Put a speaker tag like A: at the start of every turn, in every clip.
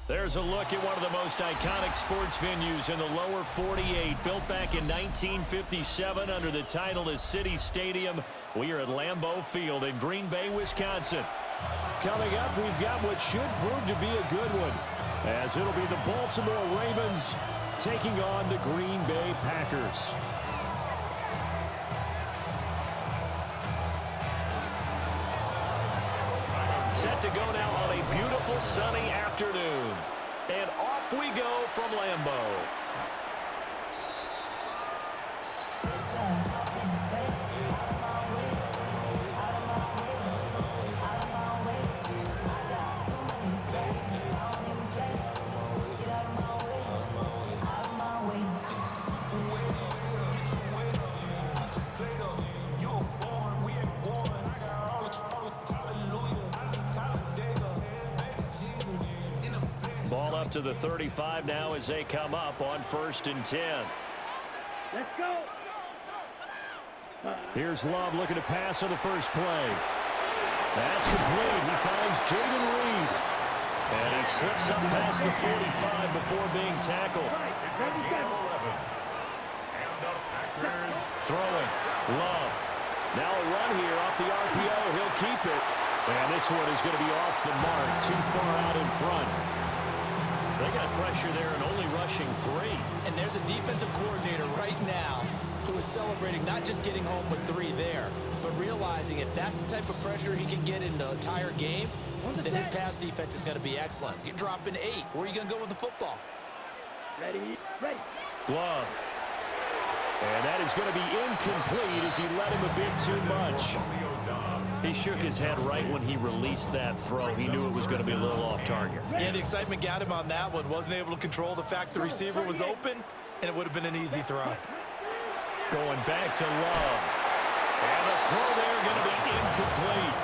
A: There's a look at one of the most iconic sports venues in the lower 48, built back in 1957 under the title of City Stadium. We are at Lambeau Field in Green Bay, Wisconsin. Coming up, we've got what should prove to be a good one, as it'll be the Baltimore Ravens taking on the Green Bay Packers. Set to go now on a beautiful sunny afternoon. And off we go from Lambeau. Ball up to the 35 now as they come up on 1st and 10.
B: Let's go.
A: Here's Love looking to pass on the first play. That's complete. He finds Jayden Reed. And he slips up past the 45 before being tackled. Throwing. Love. Now a run here off the RPO. He'll keep it. And this one is going to be off the mark. Too far out in front. They got pressure there and only rushing 3.
C: And there's a defensive coordinator right now who is celebrating not just getting home with 3 there, but realizing if that's the type of pressure he can get in the entire game, then his pass defense is going to be excellent. You're dropping 8. Where are you going to go with the football?
B: Ready.
A: Glove. And that is going to be incomplete as he let him a bit too much. He shook his head right when he released that throw. He knew it was going to be a little off target.
C: Yeah, the excitement got him on that one. Wasn't able to control the fact the receiver was open, and it would have been an easy throw.
A: Going back to Love. And the throw there going to be incomplete.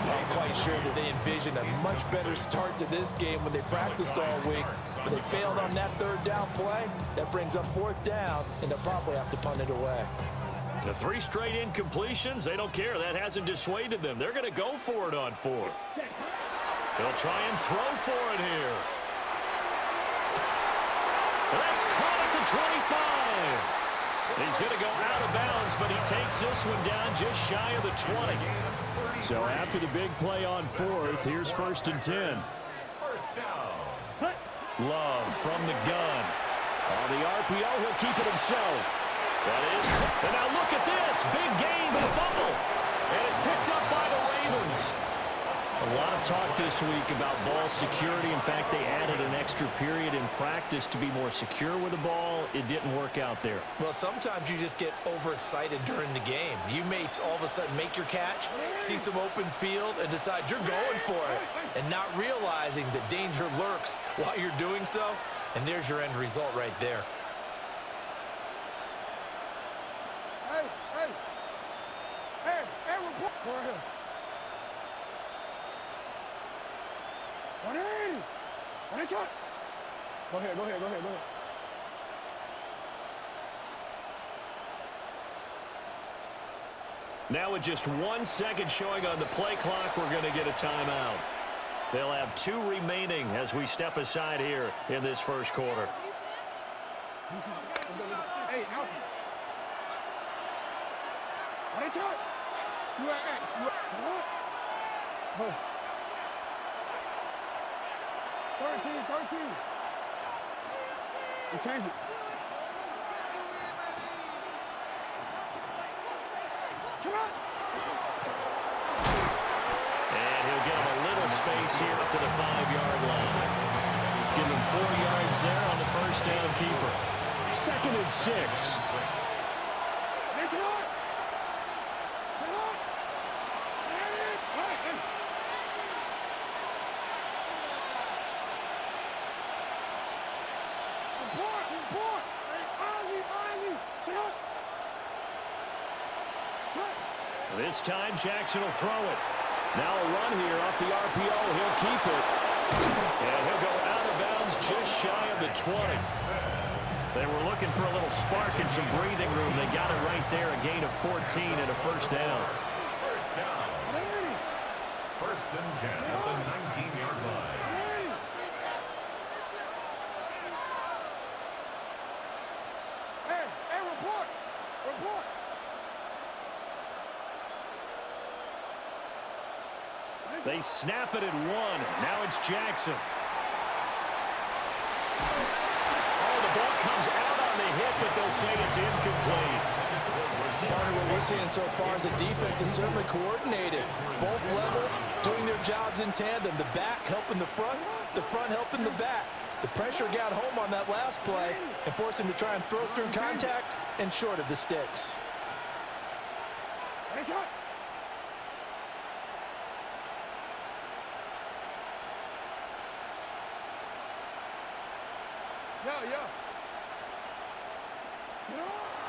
C: I'm quite sure that they envisioned a much better start to this game when they practiced all week. But they failed on that 3rd down play. That brings up 4th down, and they'll probably have to punt it away.
A: The 3 straight incompletions, they don't care. That hasn't dissuaded them. They're going to go for it on 4th. They'll try and throw for it here. That's caught at the 25. He's going to go out of bounds, but he takes this one down just shy of the 20. So after the big play on 4th, here's 1st and 10. Love from the gun. On the RPO, he'll keep it himself. That is, and now look at this. Big gain, but a fumble. And it's picked up by the Ravens. A lot of talk this week about ball security. In fact, they added an extra period in practice to be more secure with the ball. It didn't work out there.
C: Well, sometimes you just get overexcited during the game. You may all of a sudden make your catch, see some open field, and decide you're going for it, and not realizing that danger lurks while you're doing so. And there's your end result right there.
B: Go ahead. 180. 180 shot. Go ahead.
A: Now with just 1 second showing on the play clock, we're going to get a timeout. They'll have 2 remaining as we step aside here in this first quarter.
B: Hey, out. 180 shot. You are at. What? 13. You change it. Shut up.
A: And he'll get him a little space here up to the 5-yard line. Give him 4 yards there on the first down keeper. 2nd and 6. This time, Jackson will throw it. Now a run here off the RPO. He'll keep it. And he'll go out of bounds just shy of the 20. They were looking for a little spark and some breathing room. They got it right there, a gain of 14 and a first down.
D: First down. 1st and 10 at the 19-yard line.
A: They snap it at 1. Now it's Jackson. Oh, the ball comes out on the hit, but they'll say it's incomplete.
C: Partner, what we're seeing so far is the defense is certainly coordinated. Both levels doing their jobs in tandem. The back helping the front helping the back. The pressure got home on that last play and forced him to try and throw through contact and short of the sticks.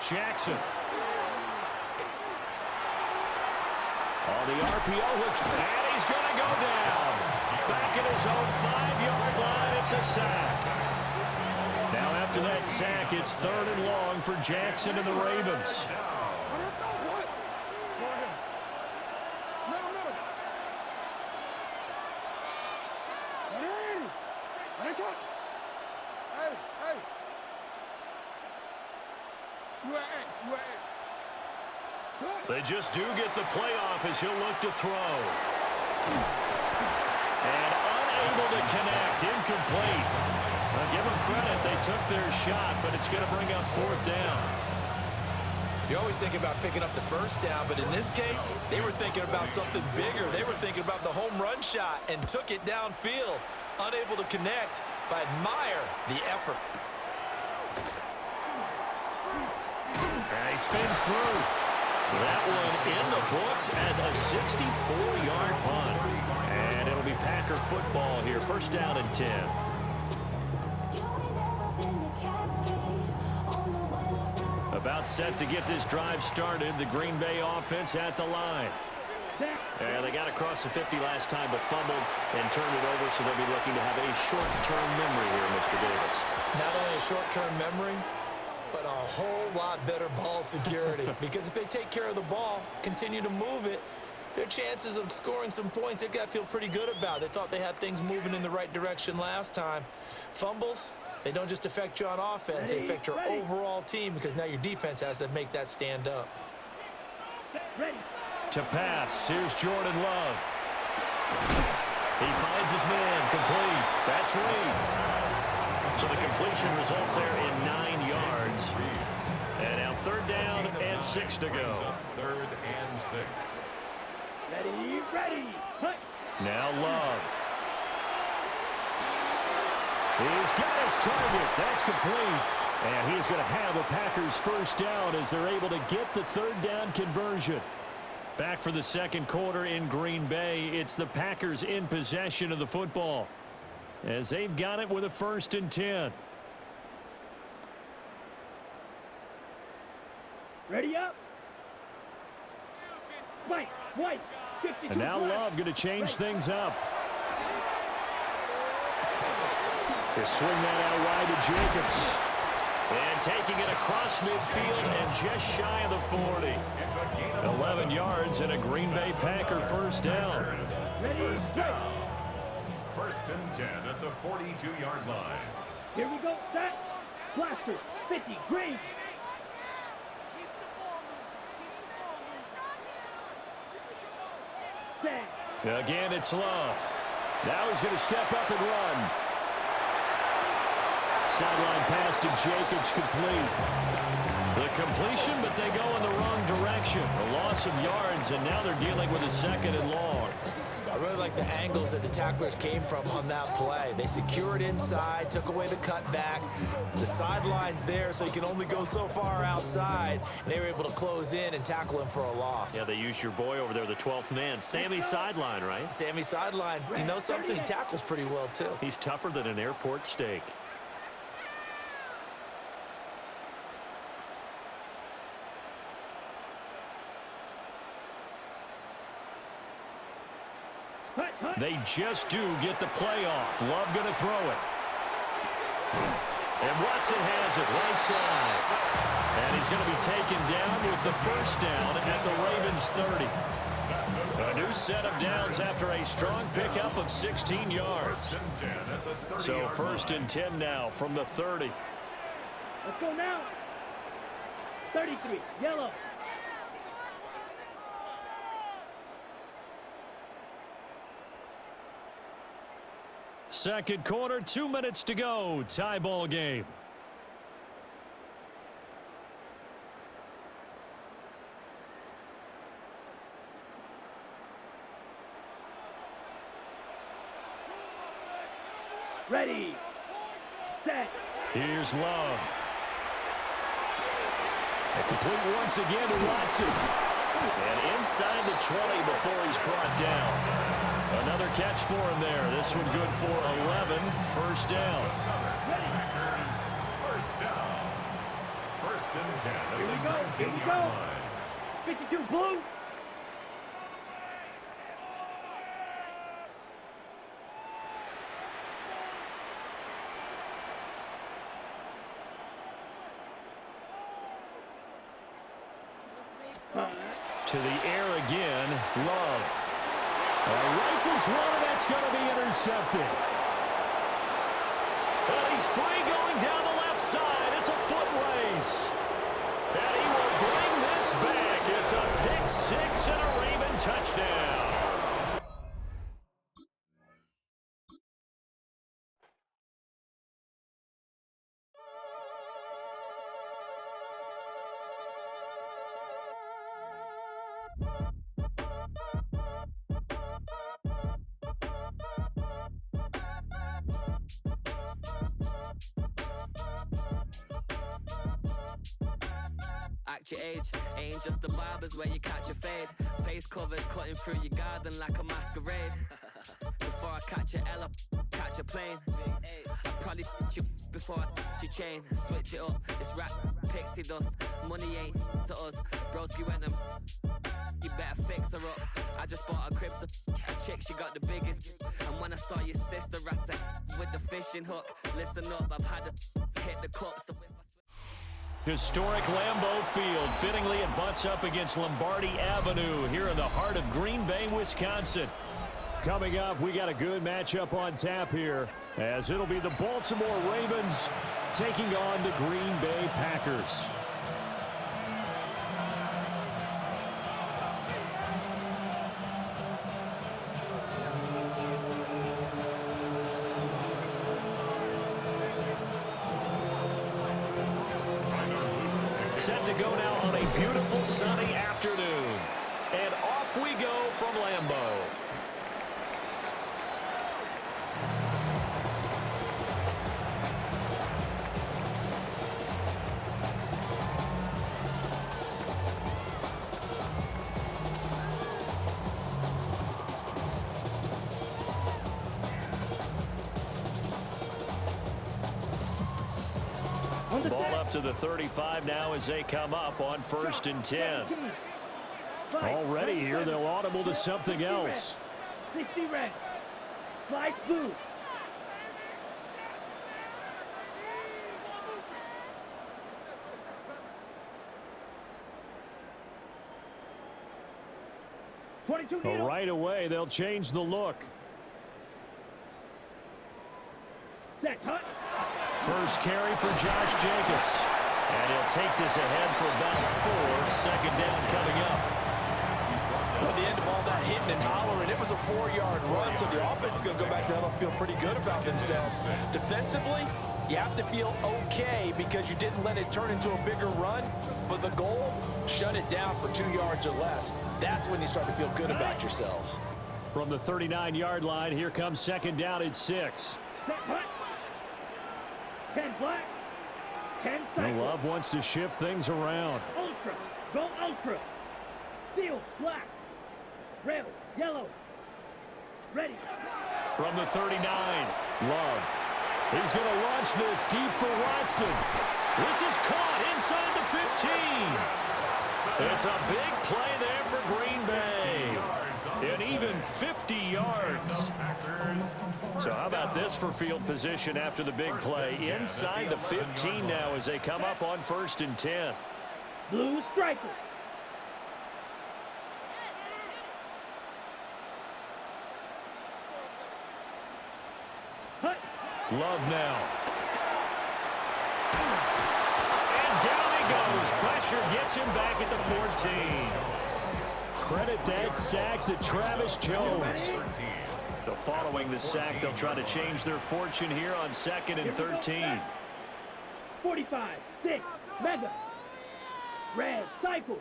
A: Jackson. On the RPO hook, and he's going to go down. Back at his own 5-yard line, it's a sack. Now after that sack, it's 3rd and long for Jackson and the Ravens. They just do get the playoff as he'll look to throw. And unable to connect, incomplete. Well, give them credit, they took their shot, but it's going to bring up 4th down.
C: You always think about picking up the first down, but in this case, they were thinking about something bigger. They were thinking about the home run shot and took it downfield. Unable to connect, but admire the effort.
A: And he spins through. That one in the books as a 64-yard punt. And it'll be Packer football here. 1st down and 10. About set to get this drive started. The Green Bay offense at the line. And they got across the 50 last time, but fumbled and turned it over, so they'll be looking to have a short-term memory here, Mr. Davis.
C: Not only a short-term memory, but a whole lot better ball security. Because if they take care of the ball, continue to move it, their chances of scoring some points, they've got to feel pretty good about. They thought they had things moving in the right direction last time. Fumbles, they don't just affect you on offense, they affect your overall team because now your defense has to make that stand up.
A: To pass, here's Jordan Love. He finds his man, complete. That's Reed. So the completion results there in 9 yards. And now 3rd down and 6 to go.
D: 3rd and 6.
B: Ready. Hunt.
A: Now Love. He's got his target. That's complete. And he's going to have a Packers 1st down as they're able to get the 3rd down conversion. Back for the 2nd quarter in Green Bay. It's the Packers in possession of the football, as they've got it with a 1st and 10.
B: Ready up. Spike, White, 52.
A: And now Love going to change things up. They swing that out wide to Jacobs. And taking it across midfield and just shy of the 40. 11 yards and a Green Bay Packer 1st down.
D: First down. 1st and 10 at the 42-yard line.
B: Here we go, set. Blaster, 50, Green.
A: Again, it's Love. Now he's going to step up and run. Sideline pass to Jacobs, complete. The completion, but they go in the wrong direction. A loss of yards, and now they're dealing with a 2nd and long.
C: I really like the angles that the tacklers came from on that play. They secured inside, took away the cutback. The sideline's there, so you can only go so far outside. And they were able to close in and tackle him for a loss.
A: Yeah, they used your boy over there, the 12th man. Sammy Sideline, right?
C: Sammy Sideline. You know something? He tackles pretty well, too.
A: He's tougher than an airport steak. They just do get the playoff. Love going to throw it. And Watson has it right side. And he's going to be taken down with the 1st down at the Ravens 30. A new set of downs after a strong pickup of 16 yards. So 1st and 10 now from the 30.
B: Let's go now. 33, yellow.
A: Second quarter, 2 minutes to go. Tie ball game.
B: Ready, set.
A: Here's Love. A complete once again to Watson. And inside the 20 before he's brought down. Another catch for him there. This one good for 11. First down.
D: Packers, first down. First and 10 at
B: Here we
D: the
B: go. Here we
D: 19-yard
B: go.
D: line.
B: 52 blue.
A: To the air again. Love. Rifles one, and that's going to be intercepted. And he's free going down the left side. It's a foot race. And he will bring this back. It's a pick six and a Raven touchdown.
E: Act your age, ain't just the barbers where you catch a fade. Face covered, cutting through your garden like a masquerade. Before I catch a L up, catch a plane. I probably f*** you before I f*** your chain. Switch it up, it's rap, pixie dust. Money ain't to us. Broski went and you better fix her up. I just bought a crib to a chick, she got the biggest. And when I saw your sister rat with the fishing hook, listen up, I've had to hit the cup. So if I
A: Historic Lambeau Field. Fittingly, it butts up against Lombardi Avenue here in the heart of Green Bay, Wisconsin. Coming up, we got a good matchup on tap here, as it'll be the Baltimore Ravens taking on the Green Bay Packers. Set to go now on a beautiful sunny afternoon. And off we go from Lambeau. Ball up to the 35 now as they come up on 1st and 10. Already here, they'll audible to something else.
B: 60 red. Slide blue.
A: Well, right away, they'll change the look.
B: Set, cut.
A: First carry for Josh Jacobs. And he'll take this ahead for about 4. Second down coming up.
C: At the end of all that hitting and hollering, it was a 4-yard run, so the offense is going to go back down and feel pretty good about themselves. Defensively, you have to feel okay because you didn't let it turn into a bigger run, but the goal, shut it down for 2 yards or less. That's when you start to feel good about yourselves.
A: From the 39-yard line, here comes second down at 6.
B: Set, cut. 10 black. 10 cycle.
A: Love wants to shift things around.
B: Ultra. Go ultra. Steel, black. Red, yellow. Ready.
A: From the 39, Love. He's going to launch this deep for Watson. This is caught inside the 15. It's a big play there for Green Bay. And even 50 yards. So how about this for field position after the big play? Inside the 15 now as they come up on 1st and 10.
B: Blue striker.
A: Love now. And down he goes. Pressure gets him back at the 14. Credit that sack to Travis Jones. So following the sack, they'll try to change their fortune here on 2nd and 13.
B: 45, 6, Mega. Red, cycle.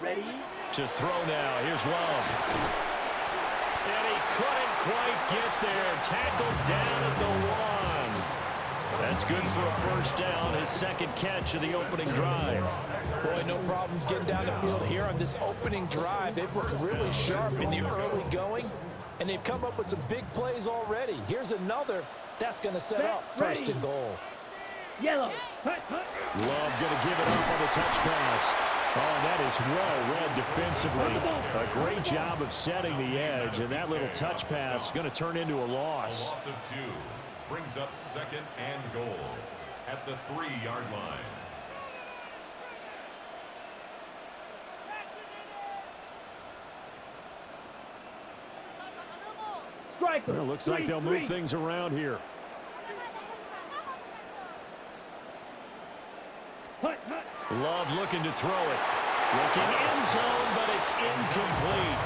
B: Ready?
A: To throw now. Here's Love. And he couldn't quite get there. Tackled down at the 1. That's good for a first down. His second catch of the opening drive.
C: Boy, no problems getting down the field here on this opening drive. They've looked really sharp in the early going, and they've come up with some big plays already. Here's another. That's going to set up 1st and goal.
B: Yellow. Hut, hut.
A: Love going to give it up on the touch pass. Oh, that is well read defensively. A great job of setting the edge, and that little touch pass going to turn into a loss.
D: A loss of 2 brings up 2nd and goal at the 3-yard line.
B: Striker.
A: Well, looks like they'll move things around here.
B: Hut, hut.
A: Love looking to throw it. Looking end zone, but it's incomplete.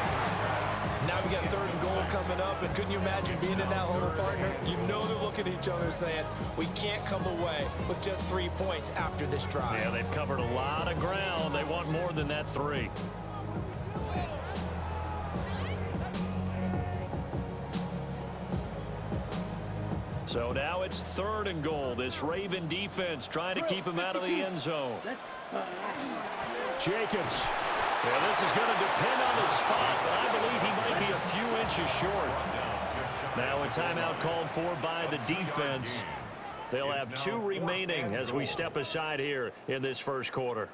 C: Now we got 3rd and goal coming up, and couldn't you imagine being in that hole, partner? You know they're looking at each other saying, we can't come away with just 3 points after this drive.
A: Yeah, they've covered a lot of ground. They want more than that 3. So now it's 3rd and goal. This Raven defense trying to keep him out of the end zone. Jacobs. Yeah, this is going to depend on the spot, but I believe he might be a few inches short. Now a timeout called for by the defense. They'll have 2 remaining as we step aside here in this first quarter.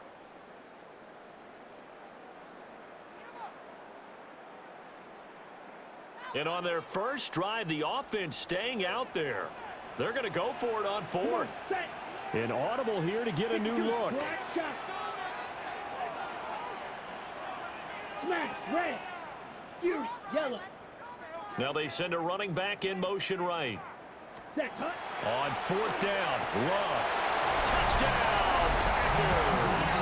A: And on their first drive, the offense staying out there. They're going to go for it on 4th. An audible here to get a new look.
B: Smash, red. Fuse, yellow.
A: Now they send a running back in motion right.
B: Set, hut.
A: On 4th down, Love. Touchdown, Packers.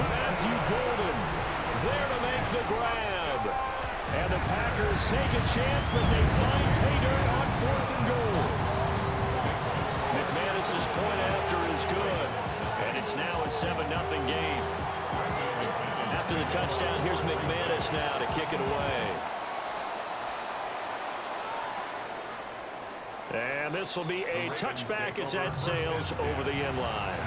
A: Matthew Golden there to make the grab. And the Packers take a chance, but they find pay dirt on 4th and goal. McManus's point after is good, and it's now a 7-0 game. After the touchdown, here's McManus now to kick it away. And this will be a touchback as that sails over the end line.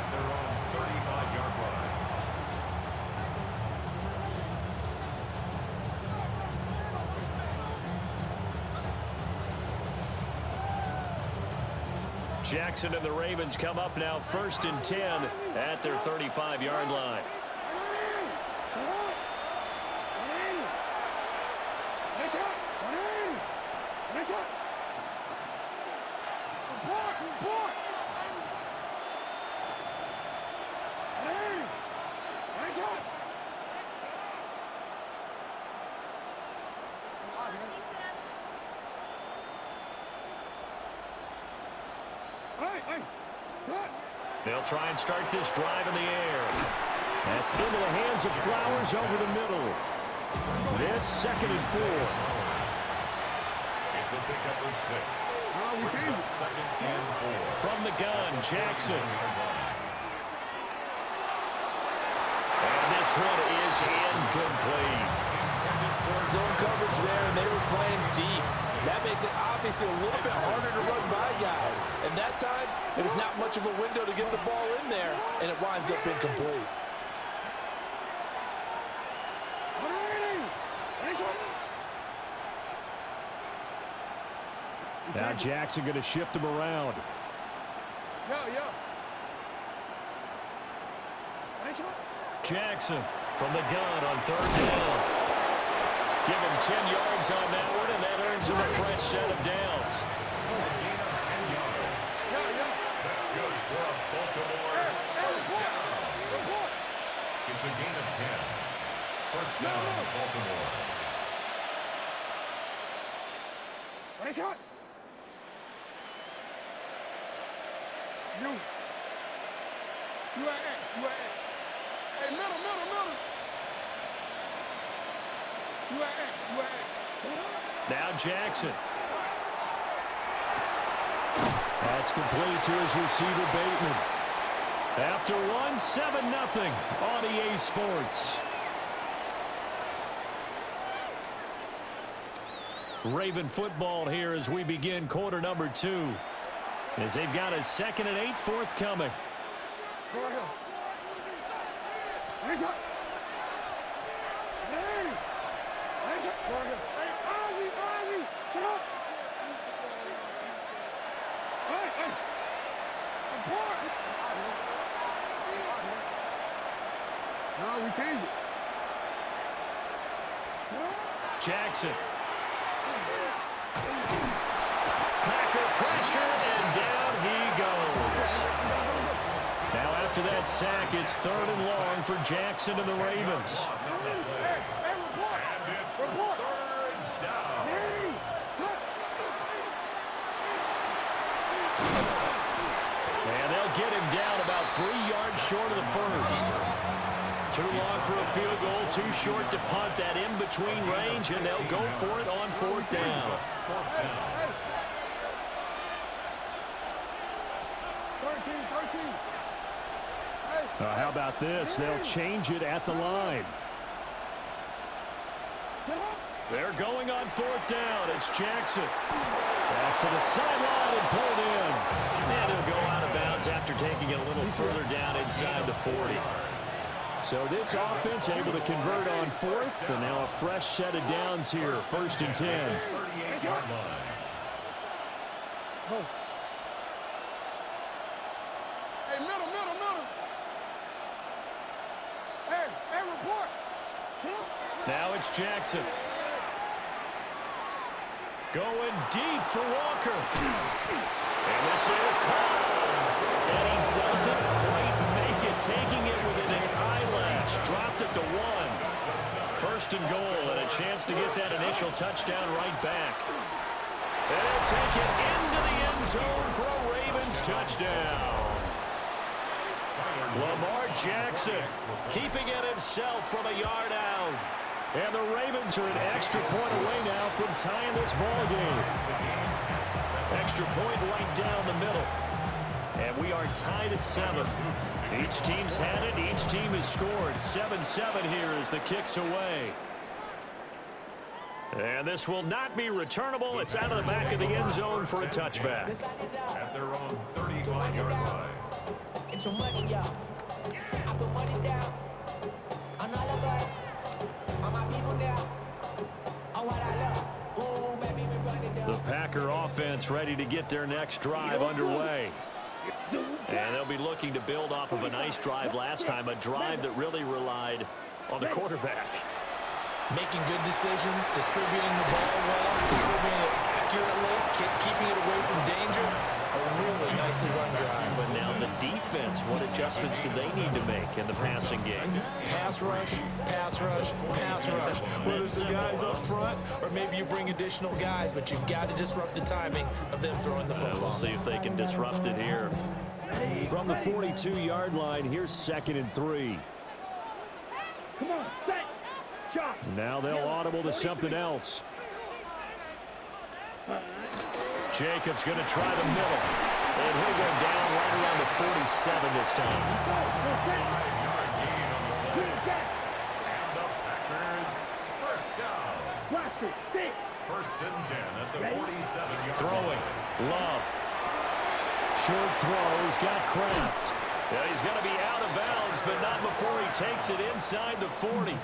A: Jackson and the Ravens come up now 1st and 10 at their 35-yard line. They'll try and start this drive in the air. That's into the hands of Flowers over the middle. This 2nd and 4.
D: It's a pickup of 6. Brings up 2nd and 4.
A: From the gun, Jackson. And this one is incomplete.
C: Zone coverage there, and they were playing deep. That makes it obviously a little bit harder to run by guys. And that time, there's not much of a window to get the ball in there, and it winds up incomplete.
A: Now Jackson going to shift him around. Jackson from the gun on 3rd down. Give him 10 yards on that one, and that earns him a fresh set of downs.
D: A gain of 10 yards. That's good for a Baltimore first down. It's a gain of 10. First down, Baltimore.
F: You at X. You at X. Hey, middle. You at X. You at X.
A: Now Jackson. That's complete to his receiver, Bateman. After one, 7-0 on EA Sports. Raven football here as we begin quarter number 2. As they've got a 2nd and 8 forthcoming.
F: Go right here. Hands up. Hey. Hands up. Go right here. Hey, Ozzy. Shut up. Hey. Abort. No, we changed it.
A: Jackson. Packer pressure, and down he goes. Now after that sack, it's 3rd and long for Jackson and the Ravens.
F: Hey, report. Hey, cut.
A: And they'll get him down about 3 yards short of the first. Too long for a field goal, too short to punt that in between range, and they'll go for it on 4th down.
F: 13.
A: How about this? They'll change it at the line. They're going on 4th down. It's Jackson. Pass to the sideline and pulled in. And he'll go out of bounds after taking it a little further down inside the 40. So this offense able to convert on 4th, and now a fresh set of downs here, 1st and 10.
D: 38-yard line.
F: Hey, middle. Hey, report.
A: Now it's Jackson. Going deep for Walker. And this is caught. And he doesn't quite make it, taking it within an eyelash. Dropped it to 1. 1st and goal, and a chance to get that initial touchdown right back. And they'll take it into the end zone for a Ravens touchdown. Lamar Jackson keeping it himself from a yard out. And the Ravens are an extra point away now from tying this ball game. Extra point right down the middle. And we are tied at 7. Each team's had it. Each team has scored. 7-7 here as the kick's away. And this will not be returnable. It's out of the back of the end zone for a touchback.
D: At their own 35-yard line.
G: Get your money, y'all. I put money down on all of us, on my people now, on what I love. Ooh, baby, we running down.
A: The Packer offense ready to get their next drive underway. And they'll be looking to build off of a nice drive last time, a drive that really relied on the quarterback.
C: Making good decisions, distributing the ball well, distributing it accurately, keeping it away from danger. A really nicely run drive.
A: But now the defense, what adjustments do they need to make in the passing game?
C: Pass rush, pass rush, pass rush. Whether it's the guys up front or maybe you bring additional guys, but you've got to disrupt the timing of them throwing the football.
A: We'll see if they can disrupt it here. From the 42-yard line, here's 2nd and 3.
B: Come on, set. Shot.
A: Now they'll audible to something else. Jacobs going to try the middle. And he'll go down right around the 47 this time.
D: 5-yard gain on the play. And the Packers first down.
B: Blaster, stick.
D: 1st and 10 at the 47-yard
A: Throwing.
D: line.
A: Love. Short throw. He's got Kraft. Yeah, he's going to be out of bounds, but not before he takes it inside the 40.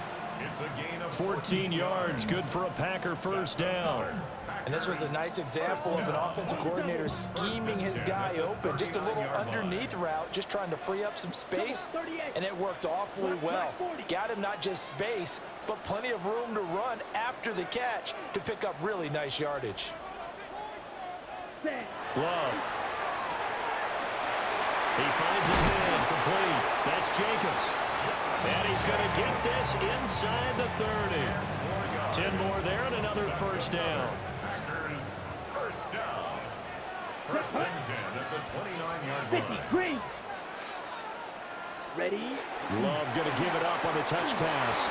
D: It's a gain of
A: 14 yards. Good for a Packer first down.
C: And this was a nice example of an offensive coordinator scheming his guy open. Just a little underneath route, just trying to free up some space, and it worked awfully well. Got him not just space, but plenty of room to run after the catch to pick up really nice yardage.
A: Love. He finds his man complete. That's Jacobs. And he's going to get this inside the 30. 10 more there and another first down.
D: Packers first down. First and 10 at the 29-yard
B: 50,
D: line.
B: green. Ready?
A: Love going to give it up on the touch pass.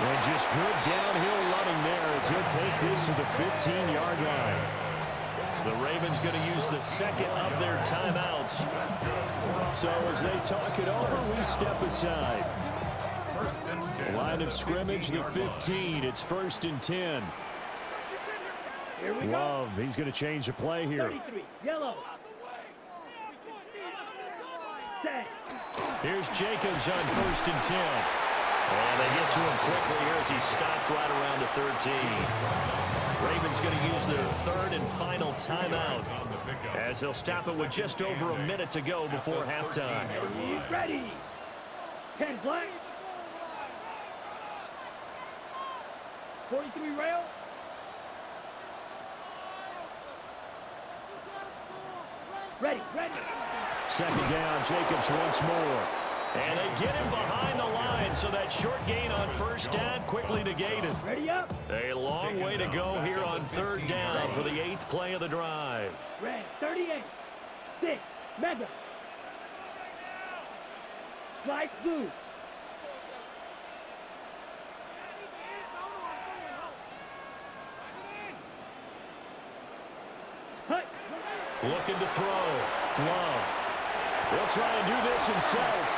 A: And just good downhill running there as he'll take this to the 15-yard line. The Ravens going to use the second of their timeouts. So as they talk it over, we step aside.
D: First and 10.
A: Line of scrimmage, the 15. It's first and 10.
B: Here we go.
A: Love, he's going to change the play here.
B: 33, yellow. Set.
A: Here's Jacobs on first and 10. And they get to him quickly here as he stopped right around the 13. Ravens going to use their third and final timeout as they'll stop it with just over a minute to go before halftime.
B: He's ready. 10 black. 43 rail. Ready, ready.
A: Second down, Jacobs once more. And they get him behind the line, so that short gain on first down quickly negated.
B: Ready up.
A: A long way to go here on third down for the 8th play of the drive.
B: Red, 38. 6, mega. Light blue. Hut.
A: Looking to throw. Love. He'll try and do this himself.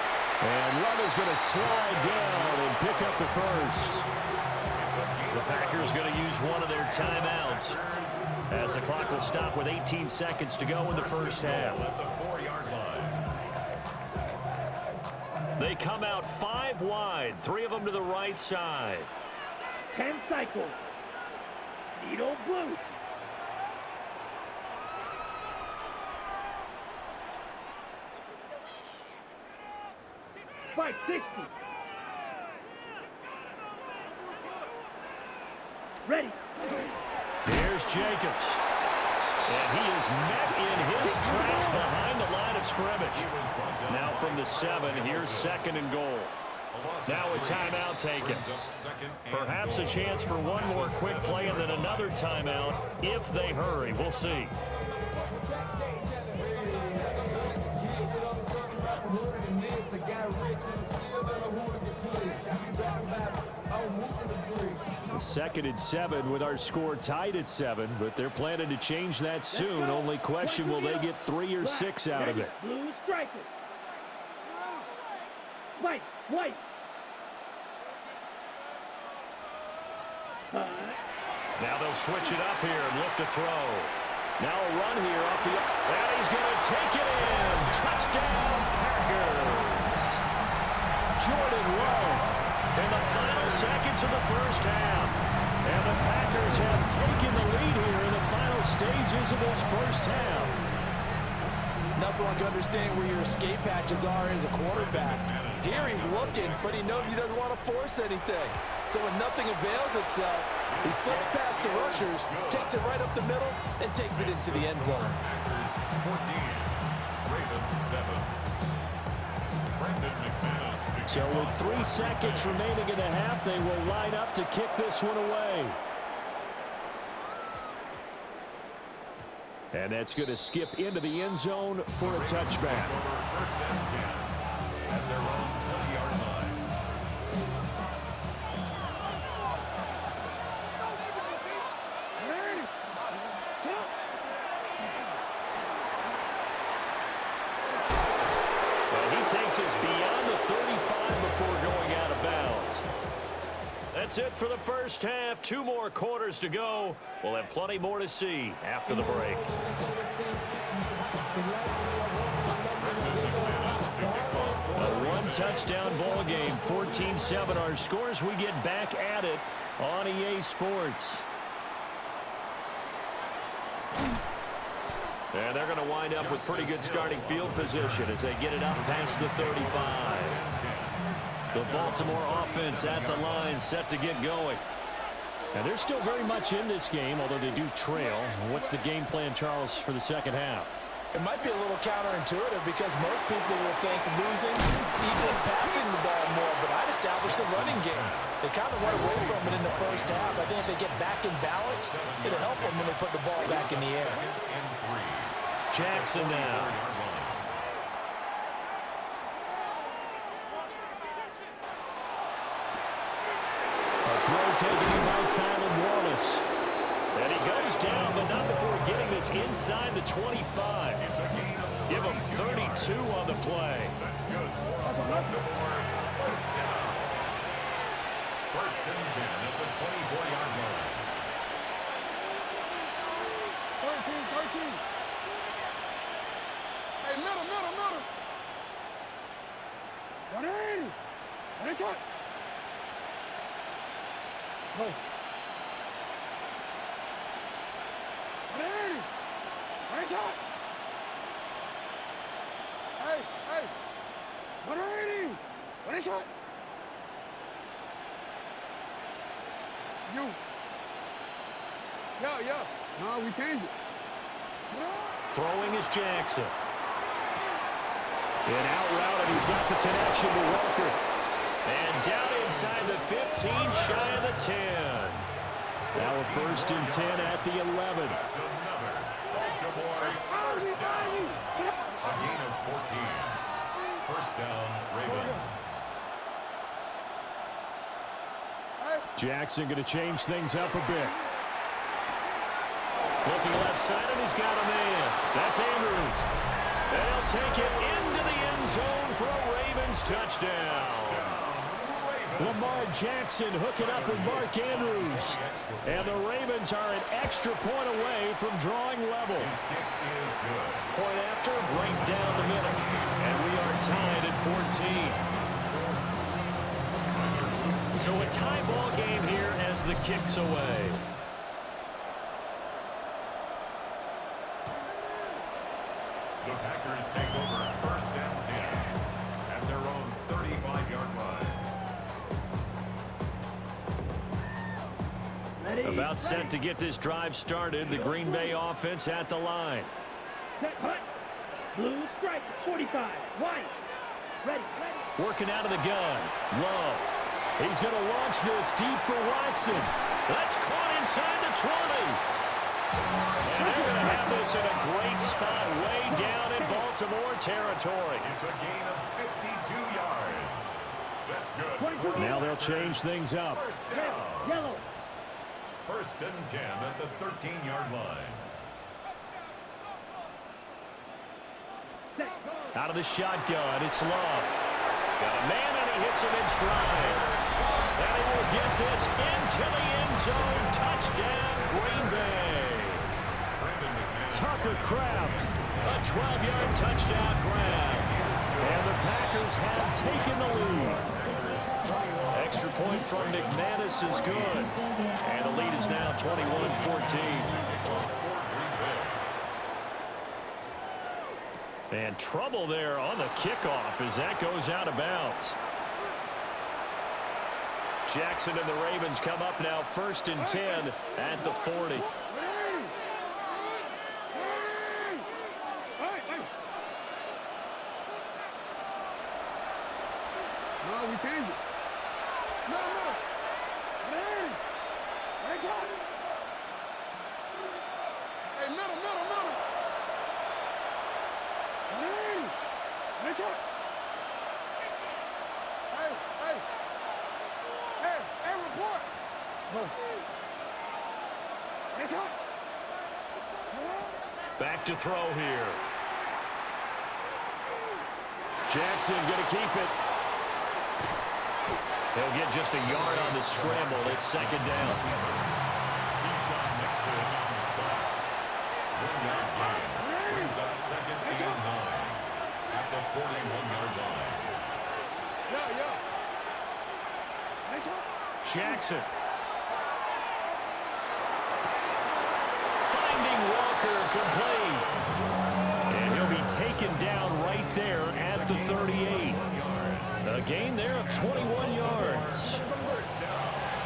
A: And Love is going to slide down and pick up the first. The Packers going to use one of their timeouts as the clock will stop with 18 seconds to go in the first half.
D: At the 4-yard line.
A: They come out 5 wide, 3 of them to the right side.
B: 10 cycles. Needle blue. Five 60. Ready.
A: Here's Jacobs. And he is met in his tracks behind the line of scrimmage. Now from the 7, here's second and goal. Now a timeout taken. Perhaps a chance for one more quick play and then another timeout if they hurry. We'll see. Second and 7 with our score tied at 7, but they're planning to change that soon. Only question, will they get 3 or 6 out of it?
B: Blue striker. White, white.
A: Now they'll switch it up here and look to throw. Now a run here off the... And he's going to take it in. Touchdown, Packers. Jordan Love in the final seconds of the first half. And the Packers have taken the lead here in the final stages of this first half.
C: Nothing like understanding where your escape patches are as a quarterback. Here he's looking, but he knows he doesn't want to force anything. So when nothing avails itself, he slips past the rushers, takes it right up the middle, and takes it into the end zone.
D: 14, Ravens 7. Brendan McManus.
A: So with 3 seconds remaining in the half, they will line up to kick this one away. And that's going to skip into the end zone for a touchback.
D: First and 10 at their own 20-yard line.
A: Well, he takes us beyond the 35 before going out of bounds. That's it for the first half. 2 more quarters to go. We'll have plenty more to see after the break. A 1-touchdown ball game, 14-7. Our scores, we get back at it on EA Sports. And they're going to wind up with pretty good starting field position as they get it up past the 35. The Baltimore offense at the line, set to get going. And they're still very much in this game, although they do trail. What's the game plan, Charles, for the second half?
C: It might be a little counterintuitive because most people will think losing equals passing the ball more, but I'd establish the running game. They kind of went away from it in the first half. I think if they get back in balance, it'll help them when they put the ball back in the air.
A: Jackson now. A throw taken in by Tylan Wallace. And he goes down, but not before getting this inside the 25. Give him 32 on the play.
D: That's good. Baltimore, first down. First and 10 at the 24-yard line.
F: 13. Hey, middle. 180. Finish it. Go. 180. Finish it. Hey. 180. Finish it. You. Yeah. No, we changed it.
A: Throwing is Jackson. And out route, and he's got the connection to Walker. And down inside the 15, shy of the 10. Now a first and 10 at the 11.
D: That's another Baltimore first down. A gain of 14. First down, Ravens.
A: Jackson going to change things up a bit. Looking left side, and he's got a man. That's Andrews. They'll take it into the end zone for a Ravens touchdown. Lamar Jackson hooking up with Mark Andrews. And the Ravens are an extra point away from drawing level.
D: His kick is good.
A: Point after, right down the middle. And we are tied at 14. So a tie ball game here as the kick's away.
D: The Packers take over first and 10 at their own 35-yard line.
A: About set to get this drive started. The Green Bay offense at the line.
B: Set, hut. Blue strike, 45. White. Ready.
A: Working out of the gun. Love. He's going to launch this deep for Watson. That's caught inside the 20. And they're going to have this in a great spot way down in Baltimore territory.
D: It's a gain of 52 yards. That's good.
A: Now they'll change things up.
D: First down.
B: Yellow.
D: First and 10 at the 13-yard line.
A: Out of the shotgun, it's Love. Got a man, and he hits him in stride. And he will get this into the end zone. Touchdown, Green Bay. Tucker Kraft, a 12-yard touchdown grab. And the Packers have taken the lead. Extra point from McManus is good. And the lead is now 21-14. And trouble there on the kickoff as that goes out of bounds. Jackson and the Ravens come up now first and 10 at the 40.
F: No, we changed it. No. Hey, nice shot. Hey, middle. Hey, nice shot. Hey, report. Go. Nice shot.
A: Back to throw here. Jackson going to keep it. He'll get just a yard on the scramble. It's second down.
D: Keyshawn Nixon on the stop. 1-yard gain. Brings up second and 9 at the 41-yard line.
F: Yeah. Nice shot.
A: Jackson. Finding Walker complete. And he'll be taken down right there at the 38. A gain there of 21 yards.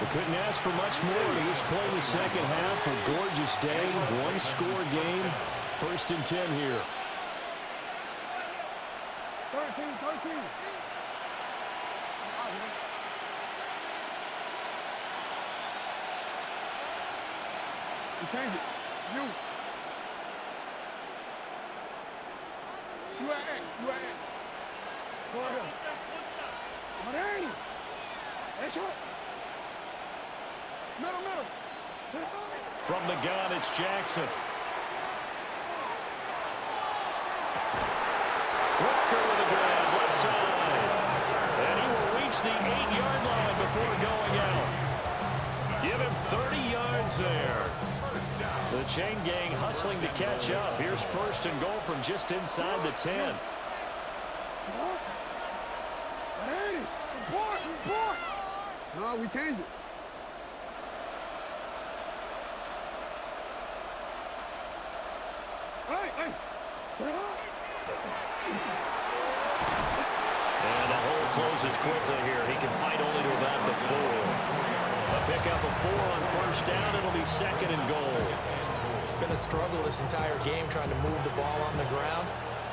A: We couldn't ask for much more to just play the second half. A gorgeous day, one-score game. First and 10 here.
F: 13. We changed it. You. You at X. You at X. Go ahead. Ready. Hey, short. Middle. Sit down.
A: From the gun, it's Jackson. Walker with a grab, left side. And he will reach the 8-yard line before going out. Give him 30 yards there. The chain gang hustling to catch up. Here's first and goal from just inside the 10.
F: Report. No, we changed it. Hey.
A: And the hole closes quickly here. He can fight only to about the 4. A pickup of 4 on first down. It'll be second and goal.
C: It's been a struggle this entire game trying to move the ball on the ground.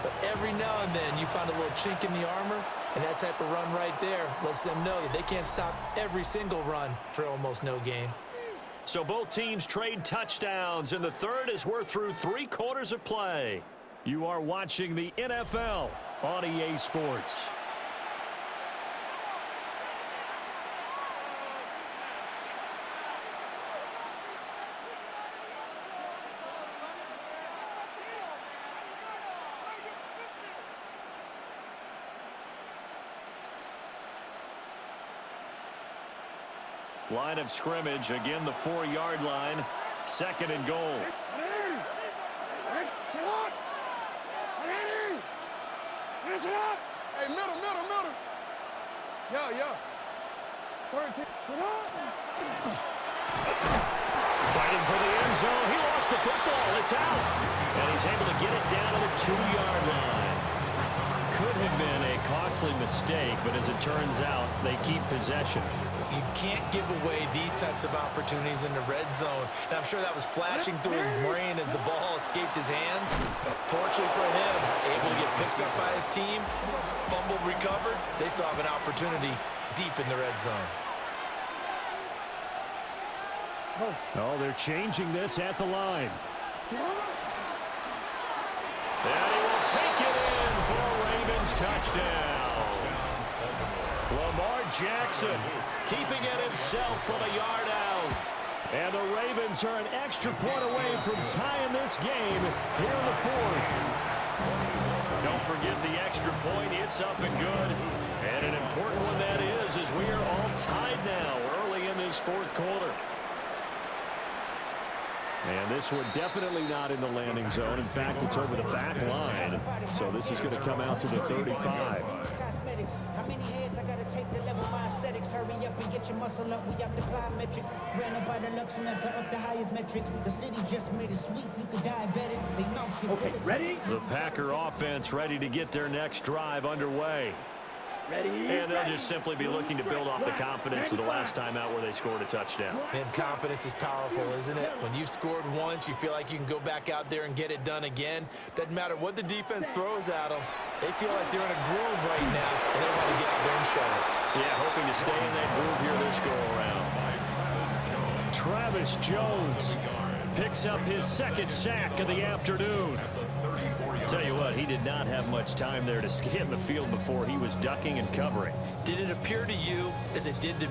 C: But every now and then you find a little chink in the armor, and that type of run right there lets them know that they can't stop every single run for almost no gain.
A: So both teams trade touchdowns, and the third as we're through 3 quarters of play. You are watching the NFL on EA Sports. Line of scrimmage, again the 4-yard line, second and goal.
F: Hey, middle. Yeah.
A: Fighting for the end zone. He lost the football. It's out. And he's able to get it down to the 2-yard line. Could have been a costly mistake, but as it turns out, they keep possession.
C: You can't give away these types of opportunities in the red zone. And I'm sure that was flashing through his brain as the ball escaped his hands. Fortunately for him, able to get picked up by his team, fumbled, recovered. They still have an opportunity deep in the red zone.
A: Oh, they're changing this at the line. And he will take it in for a Ravens touchdown. Lamar Jackson keeping it himself from a yard out. And the Ravens are an extra point away from tying this game here in the 4th. Don't forget the extra point. It's up and good. And an important one that is, as we are all tied now early in this 4th quarter. And this one definitely not in the landing zone. In fact, it's over the back line. So this is going to come out to the 35.
G: How many heads I gotta take to level my aesthetics? Hurry up and get your muscle up. We up the plyometric. Ran up by the Luxemess, I up the highest metric. The city just made it sweet. You could diabetic. They mouth you.
B: Okay, ready?
A: The Packer offense ready to get their next drive underway.
B: Ready?
A: And they'll just simply be looking to build off the confidence of the last time out where they scored a touchdown.
C: And confidence is powerful, isn't it? When you've scored once, you feel like you can go back out there and get it done again. Doesn't matter what the defense throws at them. They feel like they're in a groove right now, and they want to get out there and show it.
A: Yeah, hoping to stay in that groove here this go-around. Travis Jones picks up his 2nd sack of the afternoon. Tell you what, he did not have much time there to scan the field before he was ducking and covering.
C: Did it appear to you as it did to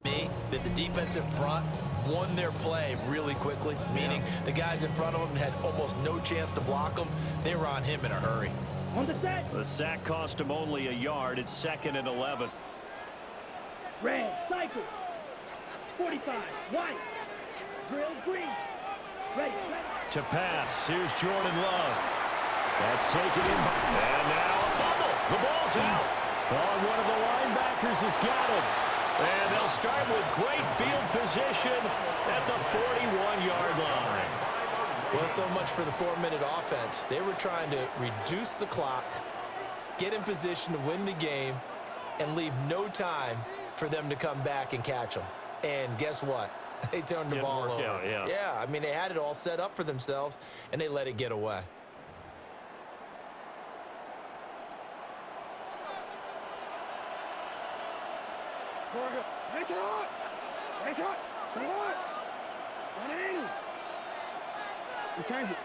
C: me that the defensive front won their play really quickly, meaning the guys in front of them had almost no chance to block them. They were on him in a hurry.
B: On the set.
A: The sack cost him only a yard. It's 2nd and 11.
B: Red, cycle. 45, white. Grill, green. Ready.
A: To pass, here's Jordan Love. That's taken in. And now a fumble. The ball's out. Oh, one of the linebackers has got it. And they'll start with great field position at the 41-yard line.
C: Well, so much for the 4-minute offense. They were trying to reduce the clock, get in position to win the game, and leave no time for them to come back and catch them. And guess what? They turned the ball over. Yeah, I mean, they had it all set up for themselves, and they let it get away.
F: Nice shot! Nice shot! Come on! 180! We change it.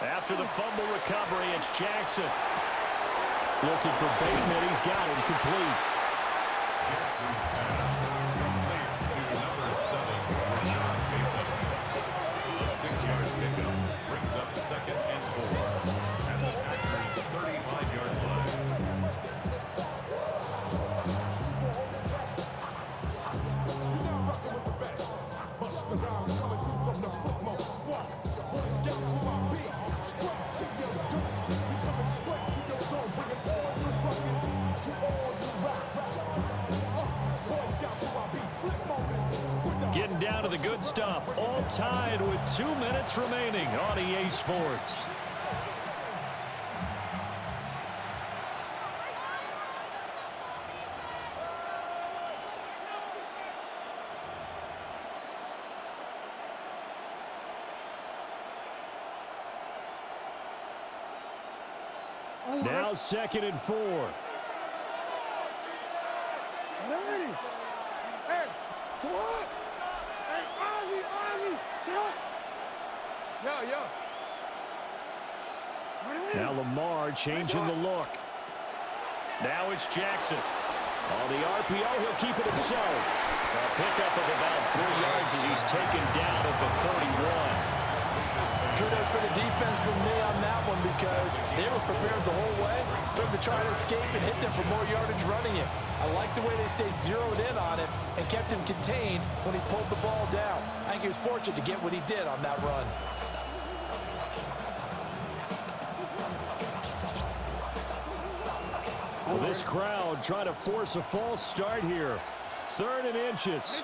A: After the fumble recovery, it's Jackson. Looking for Bateman. He's got him complete.
D: Jackson's pass complete to number 7, Rashad Bateman. A 6-yard pickup brings up 2nd and 4 at the Packers' 35-yard line.
A: Getting down to the good stuff. All tied with 2 minutes remaining on EA Sports. Now 2nd and 4.
F: Hey, Jawad! Hey, Ozzie! Jawad! Yo.
A: Now Lamar changing the look. Now it's Jackson. On the RPO, he'll keep it himself. A pickup of about 3 yards as he's taken down at the 31.
C: Kudos for the defense from me on that one because they were prepared the whole way for him to try to escape and hit them for more yardage running it. I like the way they stayed zeroed in on it and kept him contained when he pulled the ball down. I think he was fortunate to get what he did on that run.
A: Well, this crowd trying to force a false start here. 3rd and inches.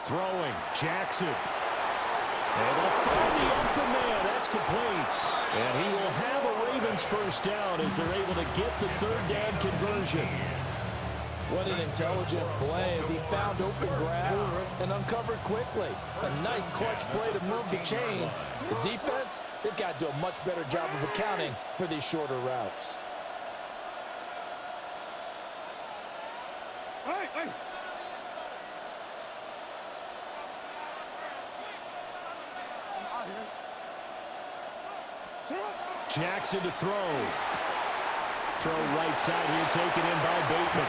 A: Throwing, Jackson. And they'll find the open man. That's complete. And he will have a Ravens first down as they're able to get the 3rd down conversion.
C: What an intelligent play as he found open grass and uncovered quickly. A nice clutch play to move the chains. The defense, they've got to do a much better job of accounting for these shorter routes.
F: Hey!
A: Jackson to throw. Throw right side here, taken in by Bateman.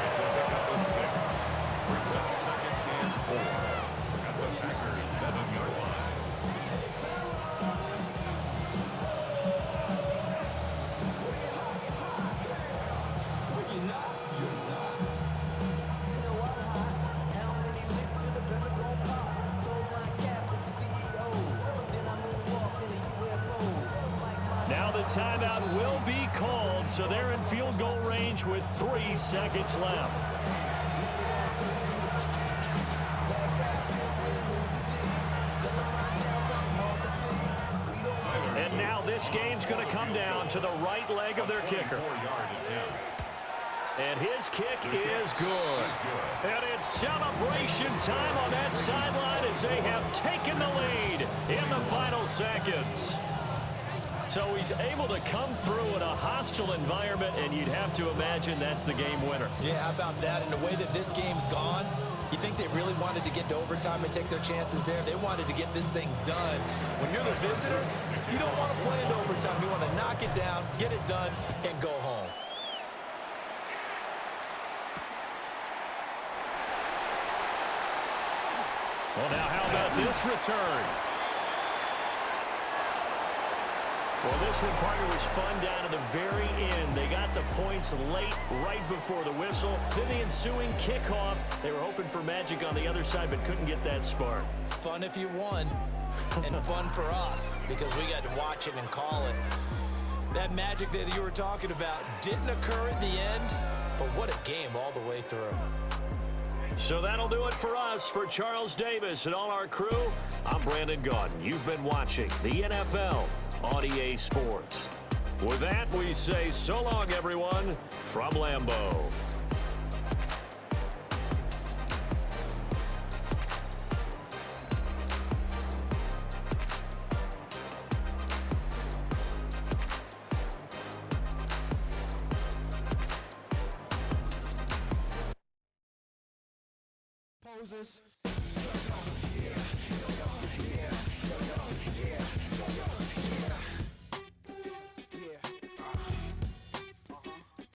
D: It's a pickup of 6. Brings up 2nd and 4 at the Packers' 7-yard line.
A: Now the timeout will be called, so they're in field goal range with 3 seconds left. And now this game's going to come down to the right leg of their kicker. And his kick is good. And it's celebration time on that sideline as they have taken the lead in the final seconds. So he's able to come through in a hostile environment, and you'd have to imagine that's the game winner.
C: Yeah, how about that? And the way that this game's gone, you think they really wanted to get to overtime and take their chances there? They wanted to get this thing done. When you're the visitor, you don't want to play into overtime. You want to knock it down, get it done, and go home.
A: Well, now how about this return? Well, this one, partner, was fun down to the very end. They got the points points late, right before the whistle. Then the ensuing kickoff. They were hoping for magic on the other side, but couldn't get that spark.
C: Fun if you won, and fun for us, because we got to watch it and call it. That magic that you were talking about didn't occur at the end, but what a game all the way through.
A: So that'll do it for us. For Charles Davis and all our crew, I'm Brandon Gaudin. You've been watching the NFL on EA Sports. With that, we say so long, everyone, from Lambeau.
C: Poses.